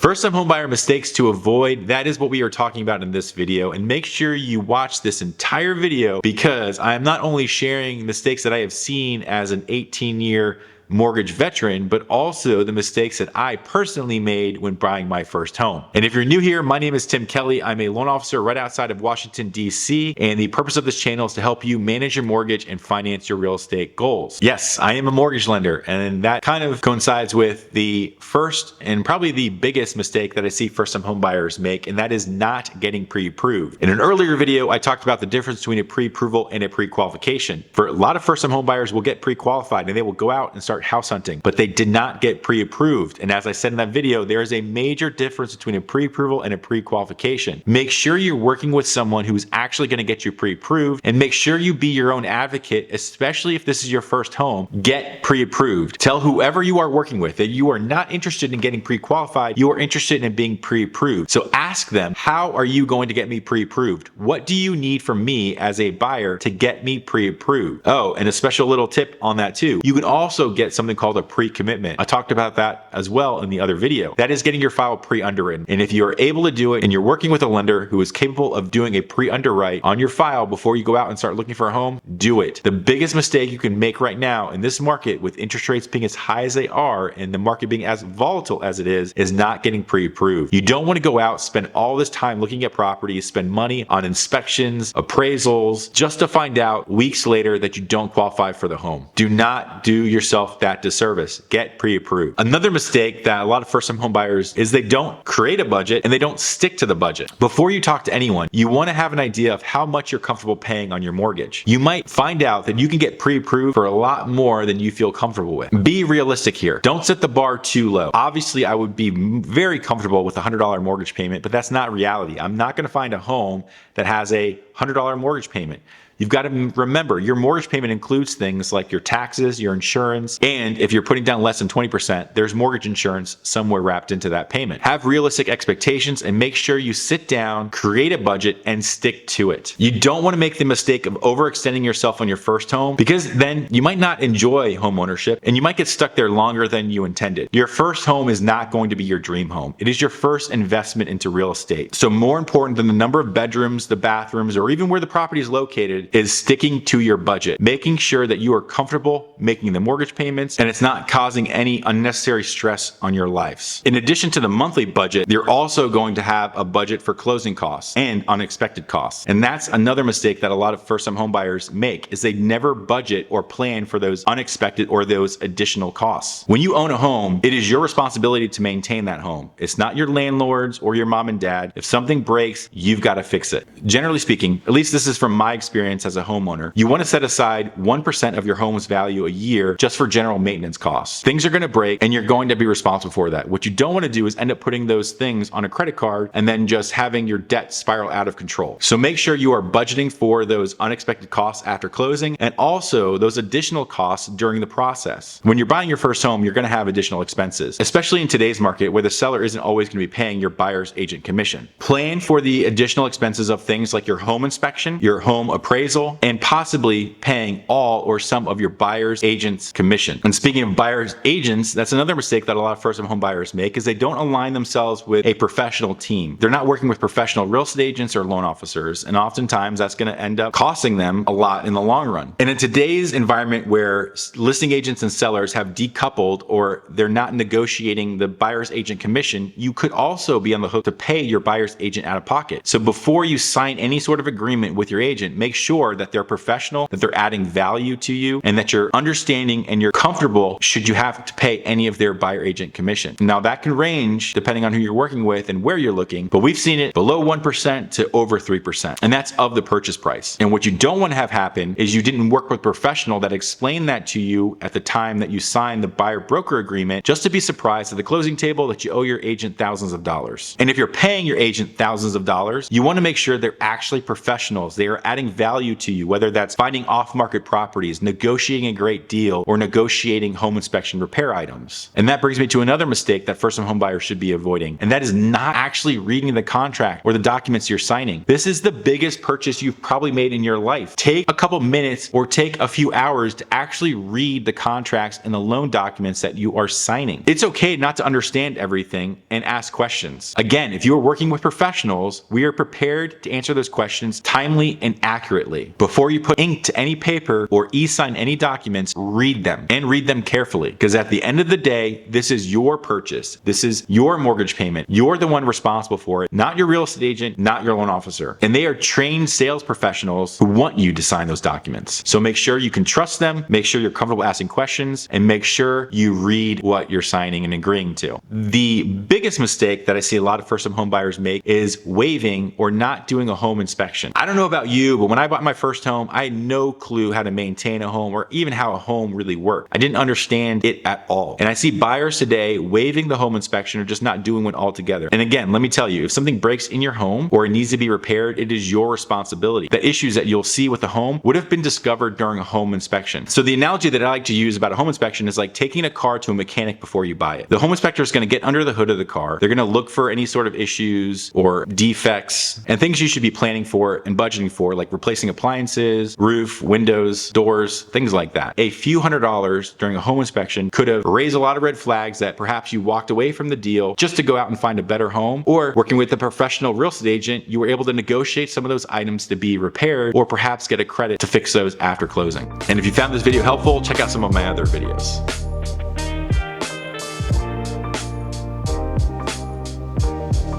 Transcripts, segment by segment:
First-time homebuyer mistakes to avoid, that is what we are talking about in this video. And make sure you watch this entire video because I am not only sharing mistakes that I have seen as an 18-year mortgage veteran, but also the mistakes that I personally made when buying my first home. And if you're new here, my name is Tim Kelly. I'm a loan officer right outside of Washington, D.C. And the purpose of this channel is to help you manage your mortgage and finance your real estate goals. Yes, I am a mortgage lender, and that kind of coincides with the first and probably the biggest mistake that I see first-time home buyers make, and that is not getting pre-approved. In an earlier video, I talked about the difference between a pre-approval and a pre-qualification. For a lot of first-time home buyers will get pre-qualified and they will go out and start house hunting, but they did not get pre-approved. And as I said in that video, there is a major difference between a pre-approval and a pre-qualification. Make sure you're working with someone who's actually going to get you pre-approved, and make sure you be your own advocate, especially if this is your first home. Get pre-approved. Tell whoever you are working with that you are not interested in getting pre-qualified, you are interested in being pre-approved. So ask them, how are you going to get me pre-approved? What do you need from me as a buyer to get me pre-approved? Oh, and a special little tip on that too. You can also get something called a pre-commitment. I talked about that as well in the other video. That is getting your file pre-underwritten. And if you are able to do it and you're working with a lender who is capable of doing a pre-underwrite on your file before you go out and start looking for a home, do it. The biggest mistake you can make right now in this market, with interest rates being as high as they are and the market being as volatile as it is not getting pre-approved. You don't want to go out, spend all this time looking at properties, spend money on inspections, appraisals, just to find out weeks later that you don't qualify for the home. Do not do yourself that disservice. Get pre-approved. Another mistake that a lot of first-time home buyers is they don't create a budget and they don't stick to the budget. Before you talk to anyone, you want to have an idea of how much you're comfortable paying on your mortgage. You might find out that you can get pre-approved for a lot more than you feel comfortable with. Be realistic here. Don't set the bar too low. Obviously, I would be very comfortable with a $100 mortgage payment, but that's not reality. I'm not going to find a home that has a $100 mortgage payment. You've got to remember, your mortgage payment includes things like your taxes, your insurance, and if you're putting down less than 20%, there's mortgage insurance somewhere wrapped into that payment. Have realistic expectations and make sure you sit down, create a budget, and stick to it. You don't want to make the mistake of overextending yourself on your first home, because then you might not enjoy home ownership and you might get stuck there longer than you intended. Your first home is not going to be your dream home. It is your first investment into real estate. So more important than the number of bedrooms, the bathrooms, or even where the property is located is sticking to your budget, making sure that you are comfortable making the mortgage payments and it's not causing any unnecessary stress on your lives. In addition to the monthly budget, you're also going to have a budget for closing costs and unexpected costs. And that's another mistake that a lot of first-time home buyers make, is they never budget or plan for those unexpected or those additional costs. When you own a home, it is your responsibility to maintain that home. It's not your landlord's or your mom and dad. If something breaks, you've got to fix it. Generally speaking, at least this is from my experience as a homeowner, you want to set aside 1% of your home's value a year just for general maintenance costs. Things are going to break and you're going to be responsible for that. What you don't want to do is end up putting those things on a credit card and then just having your debt spiral out of control. So make sure you are budgeting for those unexpected costs after closing and also those additional costs during the process. When you're buying your first home, you're going to have additional expenses, especially in today's market where the seller isn't always going to be paying your buyer's agent commission. Plan for the additional expenses of things like your home inspection, your home appraisal, and possibly paying all or some of your buyer's agent's commission. And speaking of buyer's agents, that's another mistake that a lot of first-time home buyers make, is they don't align themselves with a professional team. They're not working with professional real estate agents or loan officers, and oftentimes that's going to end up costing them a lot in the long run. And in today's environment where listing agents and sellers have decoupled or they're not negotiating the buyer's agent commission, you could also be on the hook to pay your buyer's agent out of pocket. So before you sign any sort of agreement with your agent, make sure that they're professional, that they're adding value to you, and that you're understanding and you're comfortable should you have to pay any of their buyer agent commission. Now that can range depending on who you're working with and where you're looking, but we've seen it below 1% to over 3%, and that's of the purchase price. And what you don't want to have happen is you didn't work with a professional that explained that to you at the time that you signed the buyer broker agreement, just to be surprised at the closing table that you owe your agent thousands of dollars. And if you're paying your agent thousands of dollars, you want to make sure they're actually professional professionals. They are adding value to you, whether that's finding off-market properties, negotiating a great deal, or negotiating home inspection repair items. And that brings me to another mistake that first-time home buyers should be avoiding, and that is not actually reading the contract or the documents you're signing. This is the biggest purchase you've probably made in your life. Take a couple minutes or take a few hours to actually read the contracts and the loan documents that you are signing. It's okay not to understand everything and ask questions. Again, if you are working with professionals, we are prepared to answer those questions timely and accurately. Before you put ink to any paper or e-sign any documents, read them and read them carefully, because at the end of the day, this is your purchase. This is your mortgage payment. You're the one responsible for it, not your real estate agent, not your loan officer. And they are trained sales professionals who want you to sign those documents. So make sure you can trust them, make sure you're comfortable asking questions, and make sure you read what you're signing and agreeing to. The biggest mistake that I see a lot of first-time home buyers make is waiving or not doing a home inspection. I don't know about you, but when I bought my first home, I had no clue how to maintain a home or even how a home really worked. I didn't understand it at all. And I see buyers today waiving the home inspection or just not doing one altogether. And again, let me tell you, if something breaks in your home or it needs to be repaired, it is your responsibility. The issues that you'll see with the home would have been discovered during a home inspection. So the analogy that I like to use about a home inspection is like taking a car to a mechanic before you buy it. The home inspector is going to get under the hood of the car. They're going to look for any sort of issues or defects and things you should be planning for and budgeting for, like replacing appliances, roof, windows, doors, things like that. A few $100s during a home inspection could have raised a lot of red flags that perhaps you walked away from the deal just to go out and find a better home, or working with a professional real estate agent, you were able to negotiate some of those items to be repaired or perhaps get a credit to fix those after closing. And if you found this video helpful, check out some of my other videos.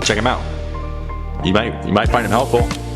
Check them out. You might find them helpful.